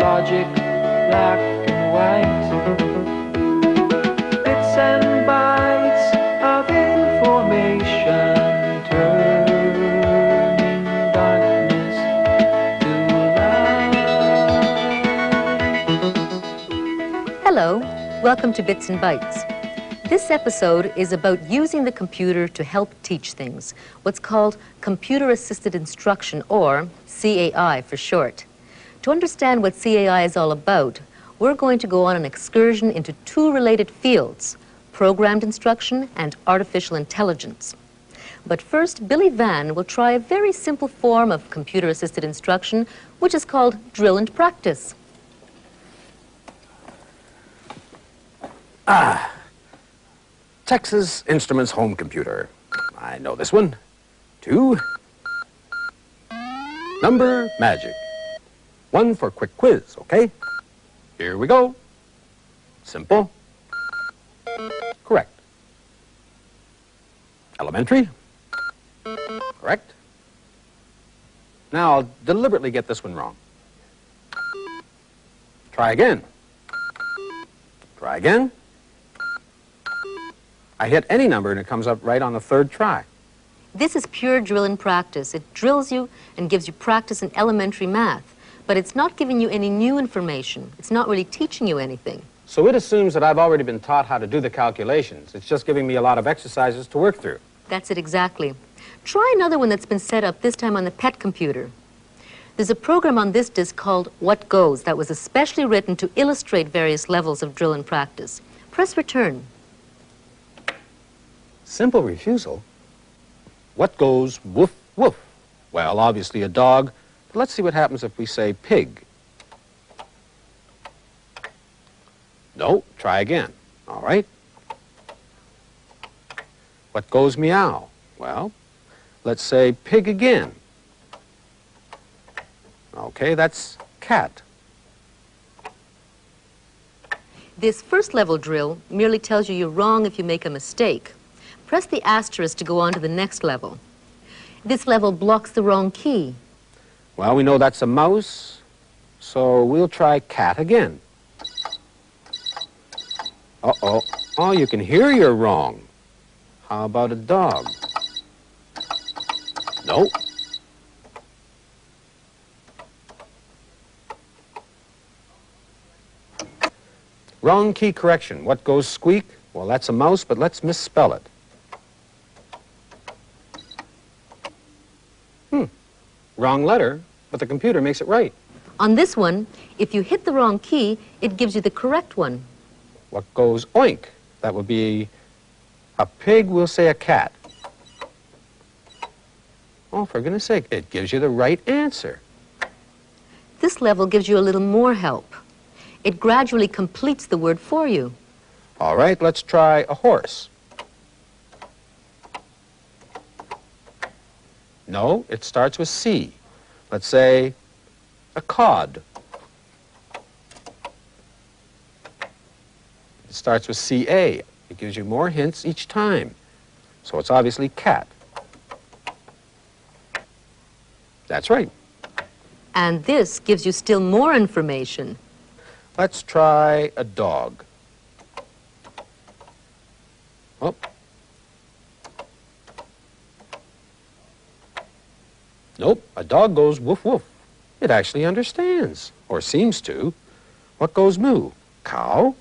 Logic, black and white. Bits and bytes of information, turning darkness to light. Hello, welcome to Bits and Bytes. This episode is about using the computer to help teach things, what's called computer-assisted instruction, or CAI for short. To understand what CAI is all about, we're going to go on an excursion into two related fields, programmed instruction and artificial intelligence. But first, Billy Van will try a very simple form of computer-assisted instruction, which is called drill and practice. Texas Instruments home computer. I know this one. 2. Number magic. 1 for quick quiz, okay? Here we go. Simple. Correct. Elementary. Correct. Now, I'll deliberately get this one wrong. Try again. Try again. I hit any number and it comes up right on the third try. This is pure drill and practice. It drills you and gives you practice in elementary math, but it's not giving you any new information. It's not really teaching you anything. So it assumes that I've already been taught how to do the calculations. It's just giving me a lot of exercises to work through. That's it exactly. Try another one that's been set up, this time on the pet computer. There's a program on this disk called What Goes that was especially written to illustrate various levels of drill and practice. Press return. Simple refusal? What goes woof, woof? Well, obviously a dog. But let's see what happens if we say pig. No, try again. All right. What goes meow? Well, let's say pig again. Okay, that's cat. This first level drill merely tells you you're wrong if you make a mistake. Press the asterisk to go on to the next level. This level blocks the wrong key. Well, we know that's a mouse, so we'll try cat again. Uh-oh. Oh, you can hear you're wrong. How about a dog? No. Wrong key correction. What goes squeak? Well, that's a mouse, but let's misspell it. Wrong letter, but the computer makes it right. On this one, if you hit the wrong key, it gives you the correct one. What goes oink? That would be a pig, we'll say a cat. Oh, for goodness sake, it gives you the right answer. This level gives you a little more help. It gradually completes the word for you. All right, let's try a horse. No, it starts with C. Let's say a cod. It starts with CA. It gives you more hints each time. So it's obviously cat. That's right. And this gives you still more information. Let's try a dog. Oh. Nope, a dog goes woof woof. It actually understands, or seems to. What goes moo? Cow?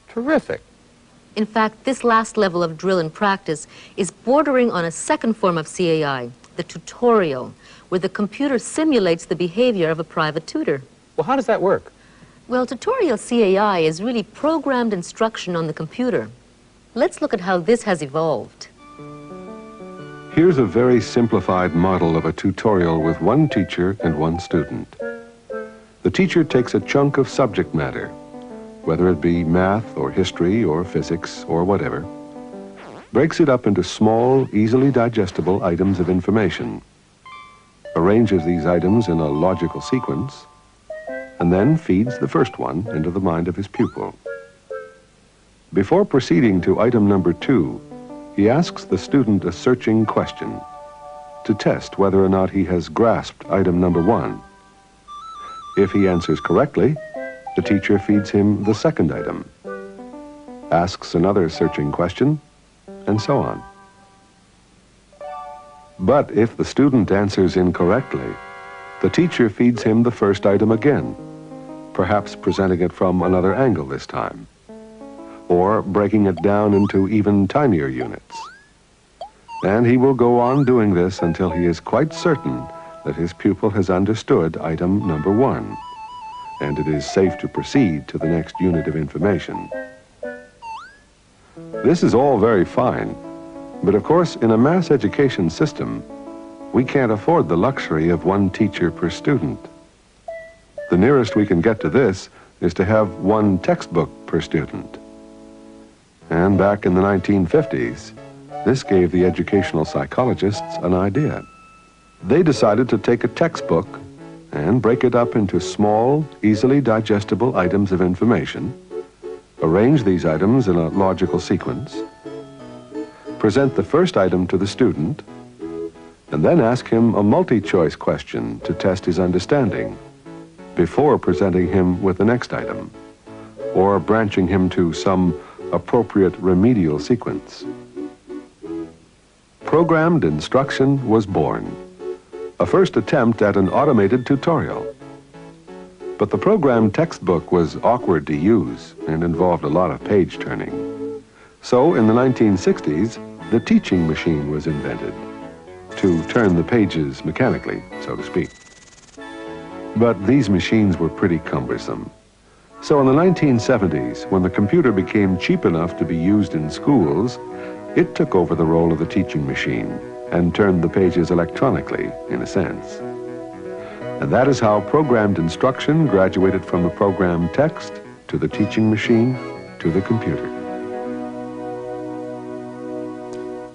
Terrific. In fact, this last level of drill and practice is bordering on a second form of CAI, the tutorial, where the computer simulates the behavior of a private tutor. Well, how does that work? Well, tutorial CAI is really programmed instruction on the computer. Let's look at how this has evolved. Here's a very simplified model of a tutorial with one teacher and one student. The teacher takes a chunk of subject matter, whether it be math or history or physics or whatever, breaks it up into small, easily digestible items of information, arranges these items in a logical sequence, and then feeds the first one into the mind of his pupil. Before proceeding to item number 2, he asks the student a searching question. to test whether or not he has grasped item number 1. If he answers correctly, the teacher feeds him the second item, asks another searching question, and so on. But if the student answers incorrectly, the teacher feeds him the first item again, perhaps presenting it from another angle this time, or breaking it down into even tinier units. And he will go on doing this until he is quite certain that his pupil has understood item number 1, and it is safe to proceed to the next unit of information. This is all very fine, but of course, in a mass education system, we can't afford the luxury of 1 teacher per student. The nearest we can get to this is to have 1 textbook per student. And back in the 1950s, this gave the educational psychologists an idea. They decided to take a textbook and break it up into small, easily digestible items of information, arrange these items in a logical sequence, present the first item to the student, and then ask him a multi-choice question to test his understanding before presenting him with the next item, or branching him to some appropriate remedial sequence. Programmed instruction was born, a first attempt at an automated tutorial. But the program textbook was awkward to use and involved a lot of page turning. So in the 1960s, the teaching machine was invented to turn the pages mechanically, so to speak. But these machines were pretty cumbersome. So in the 1970s, when the computer became cheap enough to be used in schools, it took over the role of the teaching machine and turned the pages electronically, in a sense. And that is how programmed instruction graduated from the programmed text to the teaching machine to the computer.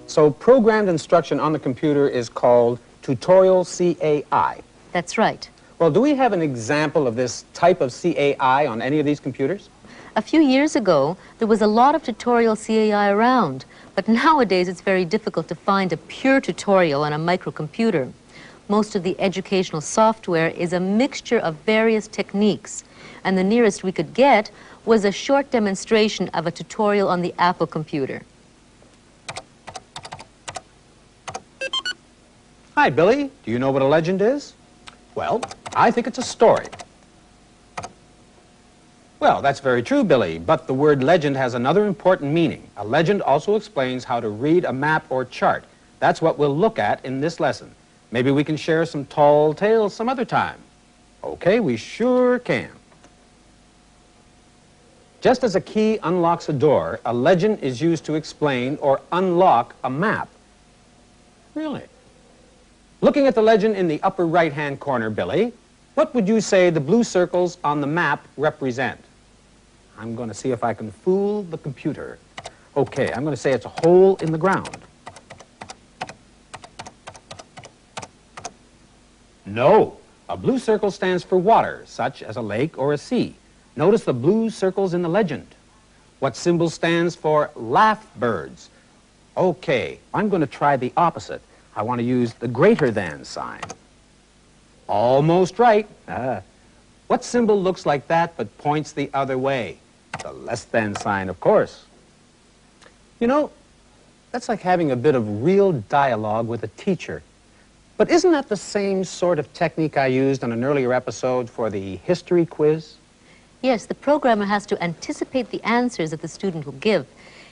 So programmed instruction on the computer is called tutorial CAI. That's right. Well, do we have an example of this type of CAI on any of these computers? A few years ago, there was a lot of tutorial CAI around, but nowadays it's very difficult to find a pure tutorial on a microcomputer. Most of the educational software is a mixture of various techniques, and the nearest we could get was a short demonstration of a tutorial on the Apple computer. Hi, Billy. Do you know what a legend is? Well, I think it's a story. Well, that's very true, Billy, but the word legend has another important meaning. A legend also explains how to read a map or chart. That's what we'll look at in this lesson. Maybe we can share some tall tales some other time. Okay, we sure can. Just as a key unlocks a door, a legend is used to explain or unlock a map. Really? Looking at the legend in the upper right-hand corner, Billy, what would you say the blue circles on the map represent? I'm going to see if I can fool the computer. Okay, I'm going to say it's a hole in the ground. No, a blue circle stands for water, such as a lake or a sea. Notice the blue circles in the legend. What symbol stands for laugh birds? Okay, I'm going to try the opposite. I want to use the greater than sign. Almost right. What symbol looks like that but points the other way? The less than sign, of course. You know, that's like having a bit of real dialogue with a teacher. But isn't that the same sort of technique I used on an earlier episode for the history quiz? Yes, the programmer has to anticipate the answers that the student will give.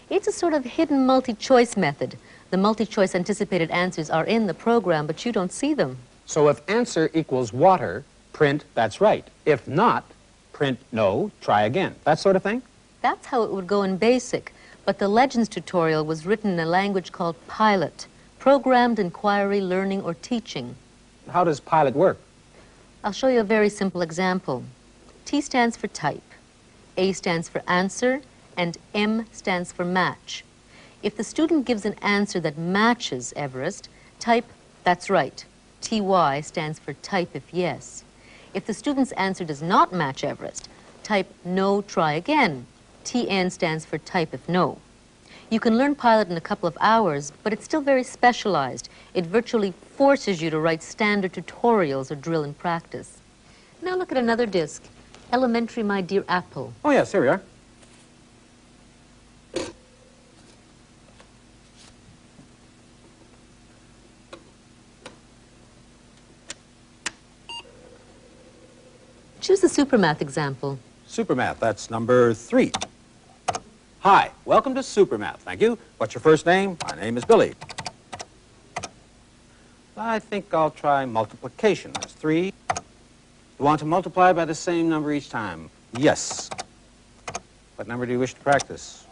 It's a sort of hidden multi-choice method. The multi-choice anticipated answers are in the program, but you don't see them. So if answer equals water, print that's right. If not, print no, try again. That sort of thing? That's how it would go in BASIC, but the Legends tutorial was written in a language called Pilot, Programmed Inquiry, Learning, or Teaching. How does Pilot work? I'll show you a very simple example. T stands for type, A stands for answer, and M stands for match. If the student gives an answer that matches Everest, type that's right. TY stands for type if yes. If the student's answer does not match Everest, type no, try again. TN stands for type if no. You can learn Pilot in a couple of hours, but it's still very specialized. It virtually forces you to write standard tutorials or drill and practice. Now look at another disc, Elementary My Dear Apple. Oh, yes, here we are. Choose the Supermath example. Supermath, that's number 3. Hi, welcome to Supermath. Thank you. What's your first name? My name is Billy. I think I'll try multiplication. That's 3. You want to multiply by the same number each time? Yes. What number do you wish to practice?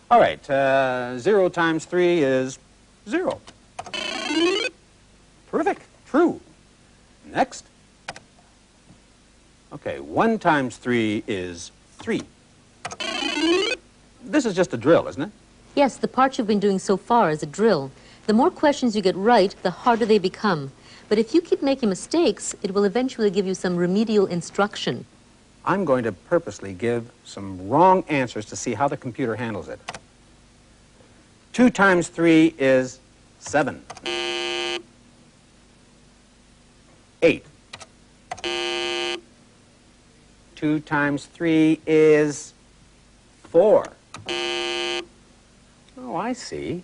All right, 0 times 3 is 0. Terrific. True. Next. Okay, 1 times 3 is 3. This is just a drill, isn't it? Yes, the part you've been doing so far is a drill. The more questions you get right, the harder they become. But if you keep making mistakes, it will eventually give you some remedial instruction. I'm going to purposely give some wrong answers to see how the computer handles it. 2 times 3 is 7. 8. 2 times 3 is 4. Oh, I see.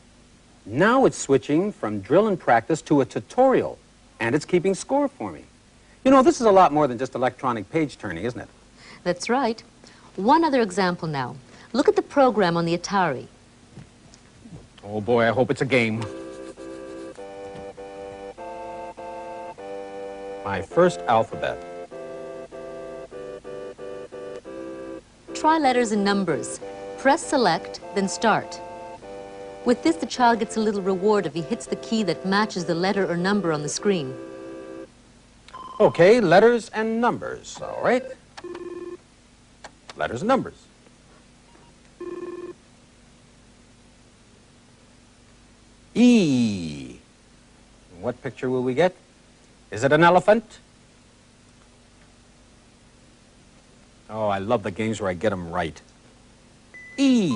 Now it's switching from drill and practice to a tutorial, and it's keeping score for me. You know, this is a lot more than just electronic page turning, isn't it? That's right. One other example now. Look at the program on the Atari. Oh, boy, I hope it's a game. My first alphabet. Try letters and numbers. Press select, then start. With this, the child gets a little reward if he hits the key that matches the letter or number on the screen. Okay, letters and numbers, all right? Letters and numbers. E. What picture will we get? Is it an elephant? Oh, I love the games where I get them right. E.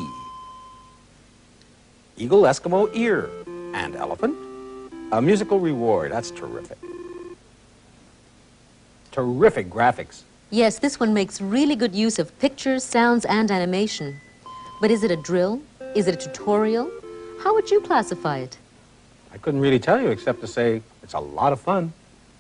Eagle, Eskimo, ear, and elephant. A musical reward. That's terrific. Terrific graphics. Yes, this one makes really good use of pictures, sounds, and animation. But is it a drill? Is it a tutorial? How would you classify it? I couldn't really tell you except to say it's a lot of fun.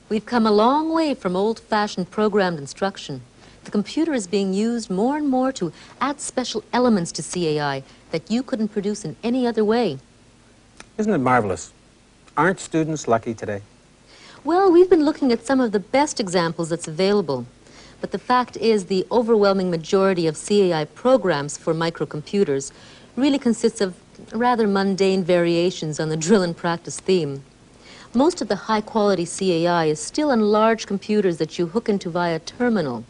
We've come a long way from old-fashioned programmed instruction. The computer is being used more and more to add special elements to CAI that you couldn't produce in any other way. Isn't it marvelous? Aren't students lucky today? Well, we've been looking at some of the best examples that's available. But the fact is the overwhelming majority of CAI programs for microcomputers really consists of rather mundane variations on the drill and practice theme. Most of the high-quality CAI is still on large computers that you hook into via terminal.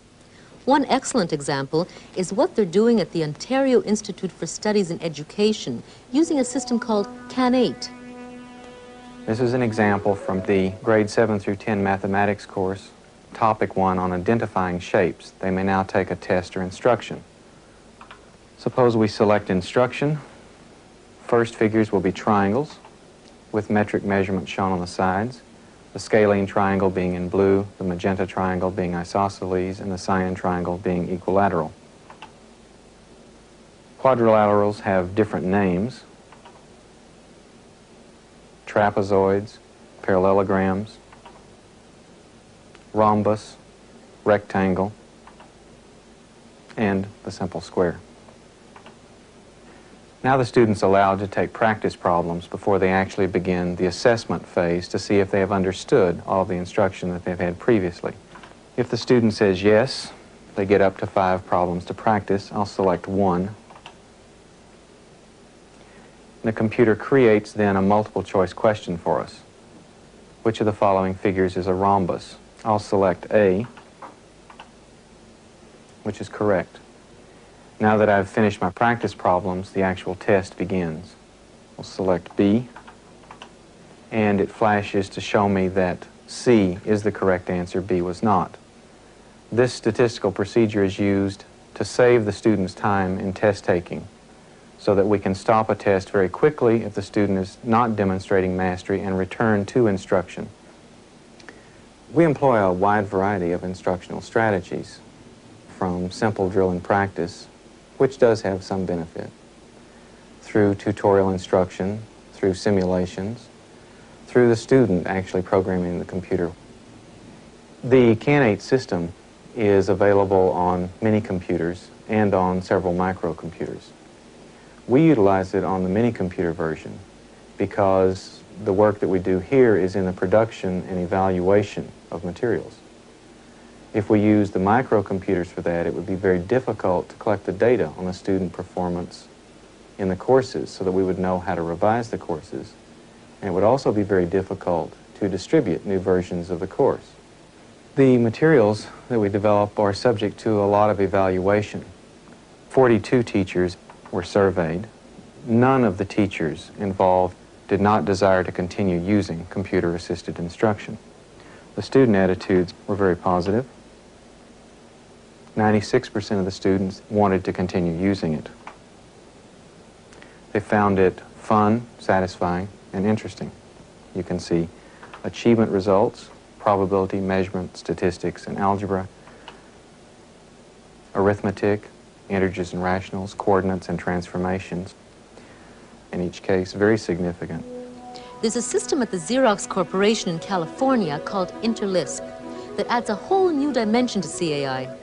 One excellent example is what they're doing at the Ontario Institute for Studies in Education using a system called CAN8. This is an example from the grade 7 through 10 mathematics course, topic 1 on identifying shapes. They may now take a test or instruction. Suppose we select instruction. First figures will be triangles with metric measurements shown on the sides. The scalene triangle being in blue, the magenta triangle being isosceles, and the cyan triangle being equilateral. Quadrilaterals have different names: trapezoids, parallelograms, rhombus, rectangle, and the simple square. Now the student's allowed to take practice problems before they actually begin the assessment phase to see if they have understood all of the instruction that they've had previously. If the student says yes, they get up to 5 problems to practice. I'll select 1. The computer creates then a multiple choice question for us. Which of the following figures is a rhombus? I'll select A, which is correct. Now that I've finished my practice problems, the actual test begins. We'll select B, and it flashes to show me that C is the correct answer, B was not. This statistical procedure is used to save the student's time in test taking. so that we can stop a test very quickly if the student is not demonstrating mastery and return to instruction. We employ a wide variety of instructional strategies, from simple drill and practice, which does have some benefit, through tutorial instruction, through simulations, through the student actually programming the computer. The CAN8 system is available on mini computers and on several microcomputers. We utilize it on the mini computer version because the work that we do here is in the production and evaluation of materials. If we use the microcomputers for that, it would be very difficult to collect the data on the student performance in the courses so that we would know how to revise the courses. And it would also be very difficult to distribute new versions of the course. The materials that we develop are subject to a lot of evaluation. 42 teachers were surveyed. None of the teachers involved did not desire to continue using computer-assisted instruction. The student attitudes were very positive. 96% of the students wanted to continue using it. They found it fun, satisfying, and interesting. You can see achievement results, probability, measurement, statistics, and algebra, arithmetic, integers and rationals, coordinates and transformations. In each case, very significant. There's a system at the Xerox Corporation in California called InterLisp that adds a whole new dimension to CAI.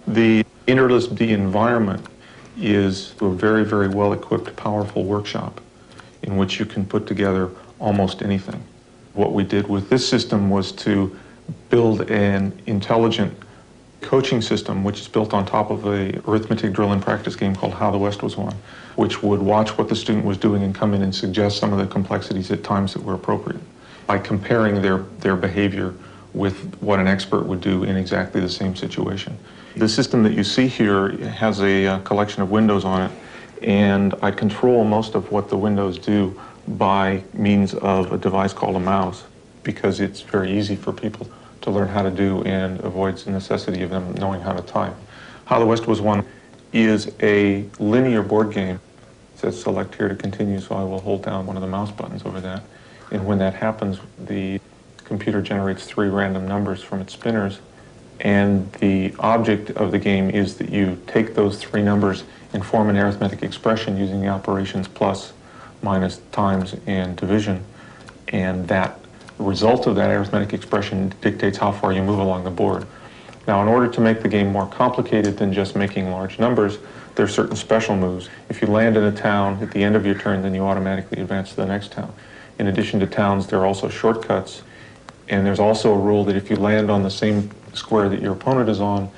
The InterLisp-D environment is a very, very well-equipped, powerful workshop in which you can put together almost anything. What we did with this system was to build an intelligent coaching system which is built on top of a arithmetic drill and practice game called How the West Was Won, which would watch what the student was doing and come in and suggest some of the complexities at times that were appropriate by comparing their behavior with what an expert would do in exactly the same situation. The system that you see here has a collection of windows on it, and I control most of what the windows do by means of a device called a mouse, because it's very easy for people to learn how to do and avoids the necessity of them knowing how to type. How the West Was Won is a linear board game. It says select here to continue, so I will hold down one of the mouse buttons over that. And when that happens, the computer generates 3 random numbers from its spinners, and the object of the game is that you take those 3 numbers and form an arithmetic expression using the operations plus, minus, times, and division, and that the result of that arithmetic expression dictates how far you move along the board. Now, in order to make the game more complicated than just making large numbers, there are certain special moves. If you land in a town at the end of your turn, then you automatically advance to the next town. In addition to towns, there are also shortcuts, and there's also a rule that if you land on the same square that your opponent is on,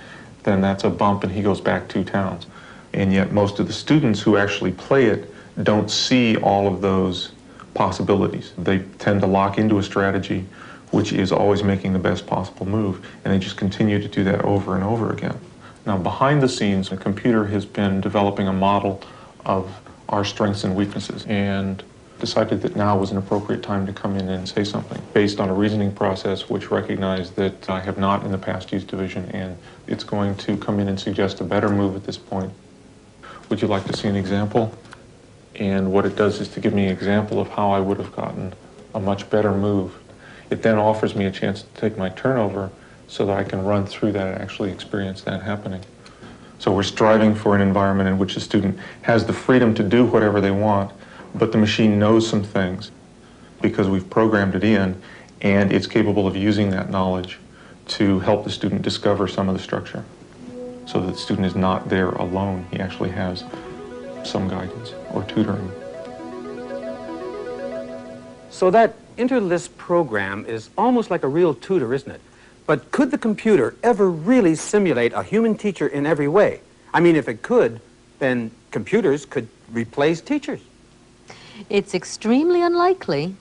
then that's a bump and he goes back 2 towns. And yet most of the students who actually play it don't see all of those possibilities. They tend to lock into a strategy which is always making the best possible move, and they just continue to do that over and over again. Now, behind the scenes, the computer has been developing a model of our strengths and weaknesses, and decided that now was an appropriate time to come in and say something based on a reasoning process which recognized that I have not in the past used division, and it's going to come in and suggest a better move at this point. Would you like to see an example? And what it does is to give me an example of how I would have gotten a much better move. It then offers me a chance to take my turnover so that I can run through that and actually experience that happening. So we're striving for an environment in which the student has the freedom to do whatever they want, but the machine knows some things because we've programmed it in, and it's capable of using that knowledge to help the student discover some of the structure so that the student is not there alone. He actually has some guidance or tutoring. So that InterLisp program is almost like a real tutor, isn't it? But could the computer ever really simulate a human teacher in every way? I mean, if it could, then computers could replace teachers. It's extremely unlikely.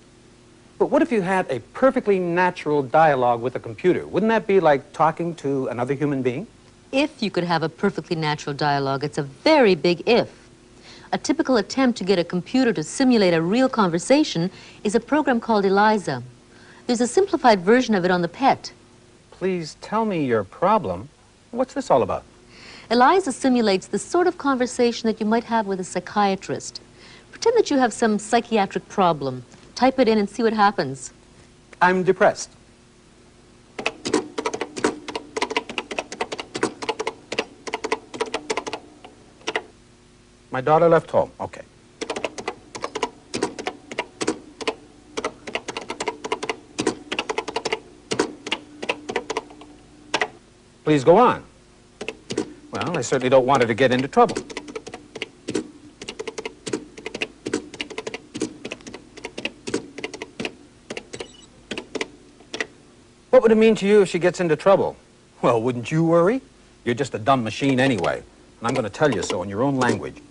But what if you had a perfectly natural dialogue with a computer? Wouldn't that be like talking to another human being? If you could have a perfectly natural dialogue, it's a very big if. A typical attempt to get a computer to simulate a real conversation is a program called ELIZA. There's a simplified version of it on the PET. Please tell me your problem. What's this all about? ELIZA simulates the sort of conversation that you might have with a psychiatrist. Pretend that you have some psychiatric problem. Type it in and see what happens. I'm depressed. My daughter left home. Okay. Please go on. Well, I certainly don't want her to get into trouble. What would it mean to you if she gets into trouble? Well, wouldn't you worry? You're just a dumb machine anyway, and I'm going to tell you so in your own language.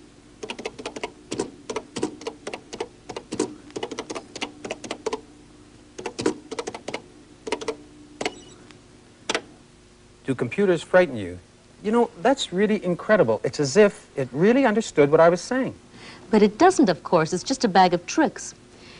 Do computers frighten you? You know, that's really incredible. It's as if it really understood what I was saying. But it doesn't, of course. It's just a bag of tricks.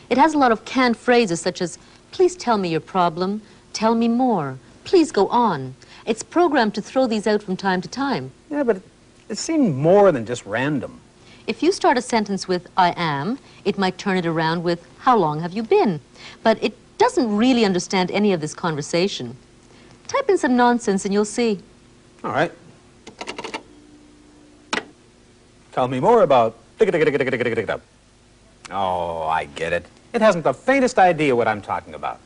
It has a lot of canned phrases such as, please tell me your problem, tell me more, please go on. It's programmed to throw these out from time to time. Yeah, but it seemed more than just random. If you start a sentence with, I am, it might turn it around with, how long have you been? But it doesn't really understand any of this conversation. Type in some nonsense and you'll see. All right. Tell me more about... Oh, I get it. It hasn't the faintest idea what I'm talking about.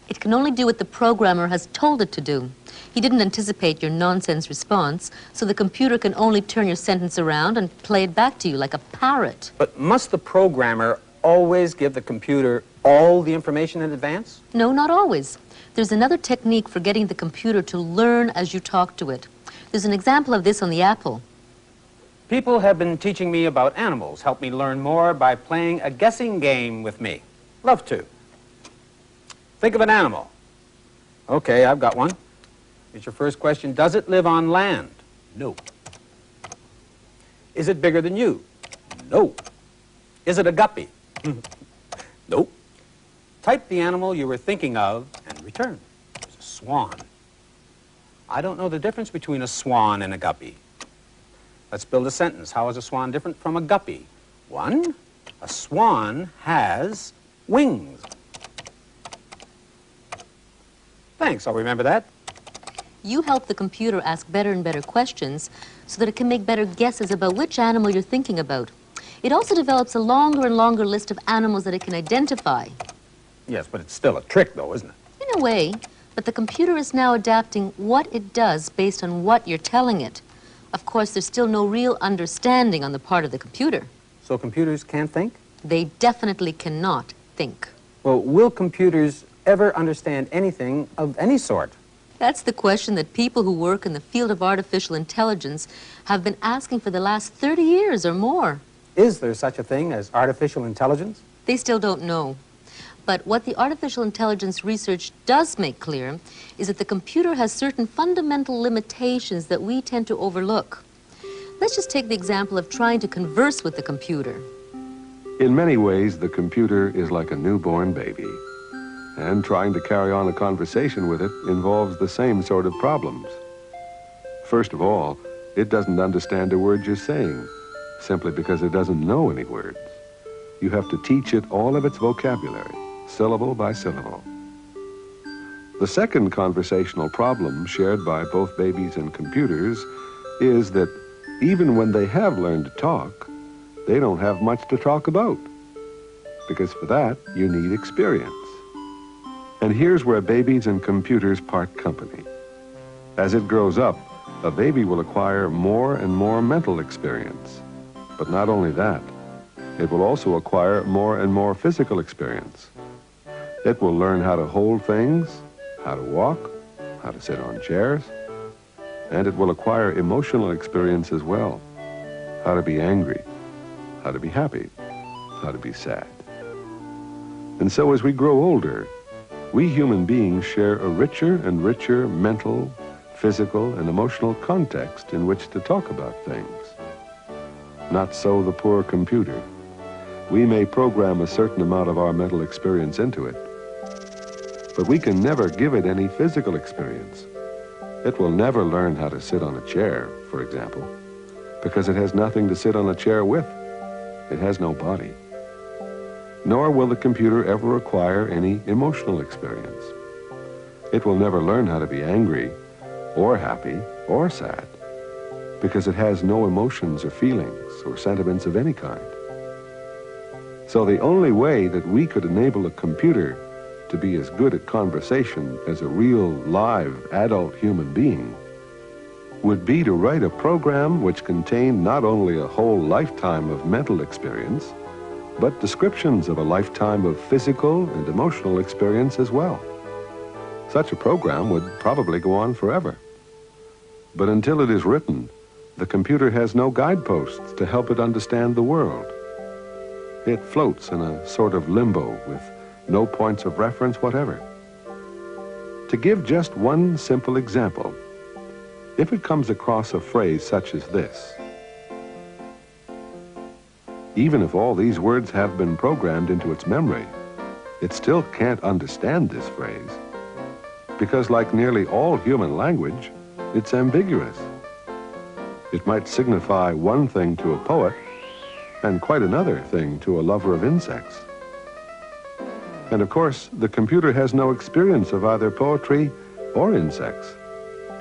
It can only do what the programmer has told it to do. He didn't anticipate your nonsense response, so the computer can only turn your sentence around and play it back to you like a parrot. But must the programmer always give the computer all the information in advance? No, not always. There's another technique for getting the computer to learn as you talk to it. There's an example of this on the Apple. People have been teaching me about animals. Help me learn more by playing a guessing game with me. Love to. Think of an animal. Okay, I've got one. Here's your first question. Does it live on land? No. Is it bigger than you? No. Is it a guppy? No. Type the animal you were thinking of and return. It's a swan. I don't know the difference between a swan and a guppy. Let's build a sentence. How is a swan different from a guppy? 1, a swan has wings. Thanks, I'll remember that. You help the computer ask better and better questions so that it can make better guesses about which animal you're thinking about. It also develops a longer and longer list of animals that it can identify. Yes, but it's still a trick, though, isn't it? In a way, but the computer is now adapting what it does based on what you're telling it. Of course, there's still no real understanding on the part of the computer. So computers can't think? They definitely cannot think. Well, will computers ever understand anything of any sort? That's the question that people who work in the field of artificial intelligence have been asking for the last 30 years or more. Is there such a thing as artificial intelligence? They still don't know. But what the artificial intelligence research does make clear is that the computer has certain fundamental limitations that we tend to overlook. Let's just take the example of trying to converse with the computer. In many ways, the computer is like a newborn baby. And trying to carry on a conversation with it involves the same sort of problems. First of all, it doesn't understand a word you're saying, simply because it doesn't know any words. You have to teach it all of its vocabulary, syllable by syllable. The second conversational problem shared by both babies and computers is that even when they have learned to talk, they don't have much to talk about. Because for that, you need experience. And here's where babies and computers part company. As it grows up, a baby will acquire more and more mental experience. But not only that, it will also acquire more and more physical experience. It will learn how to hold things, how to walk, how to sit on chairs, and it will acquire emotional experience as well. How to be angry, how to be happy, how to be sad. And so as we grow older, we human beings share a richer and richer mental, physical, and emotional context in which to talk about things. Not so the poor computer. We may program a certain amount of our mental experience into it, but we can never give it any physical experience. It will never learn how to sit on a chair, for example, because it has nothing to sit on a chair with. It has no body. Nor will the computer ever acquire any emotional experience. It will never learn how to be angry, or happy, or sad, because it has no emotions or feelings or sentiments of any kind. So the only way that we could enable a computer to be as good at conversation as a real, live, adult human being would be to write a program which contained not only a whole lifetime of mental experience, but descriptions of a lifetime of physical and emotional experience as well. Such a program would probably go on forever. But until it is written, the computer has no guideposts to help it understand the world. It floats in a sort of limbo with no points of reference whatever. To give just one simple example, if it comes across a phrase such as this, even if all these words have been programmed into its memory, it still can't understand this phrase, because like nearly all human language, it's ambiguous. It might signify one thing to a poet and quite another thing to a lover of insects. And of course, the computer has no experience of either poetry or insects.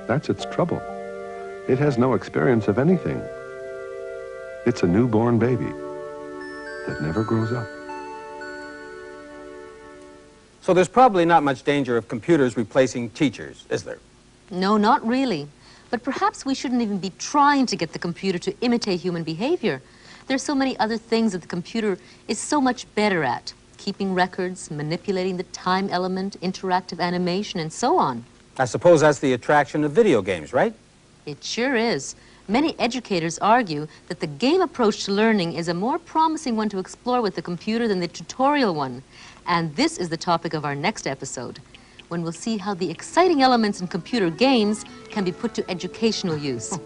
That's its trouble. It has no experience of anything. It's a newborn baby that never grows up. So there's probably not much danger of computers replacing teachers, is there? No, not really. But perhaps we shouldn't even be trying to get the computer to imitate human behavior. There's so many other things that the computer is so much better at. Keeping records, manipulating the time element, interactive animation, and so on. I suppose that's the attraction of video games, right? It sure is. Many educators argue that the game approach to learning is a more promising one to explore with the computer than the tutorial one. And this is the topic of our next episode, when we'll see how the exciting elements in computer games can be put to educational use.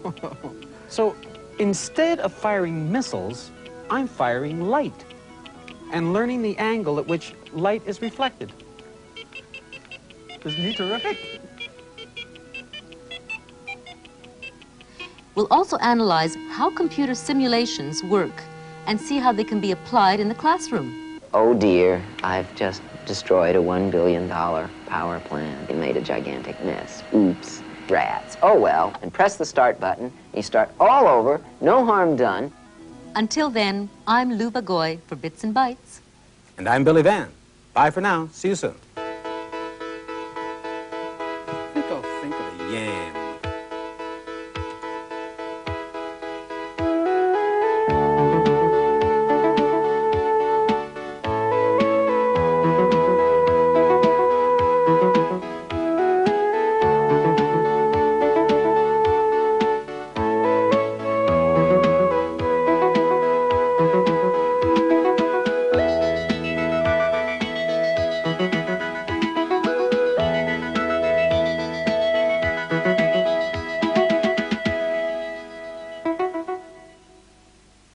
So instead of firing missiles, I'm firing light and learning the angle at which light is reflected. Isn't he terrific? We'll also analyze how computer simulations work and see how they can be applied in the classroom. Oh dear, I've just destroyed a $1 billion power plant. It made a gigantic mess. Oops, rats. Oh well, and press the start button. You start all over, no harm done. Until then, I'm Luba Goy for Bits and Bytes. And I'm Billy Van. Bye for now. See you soon. I think I'll think of a yam.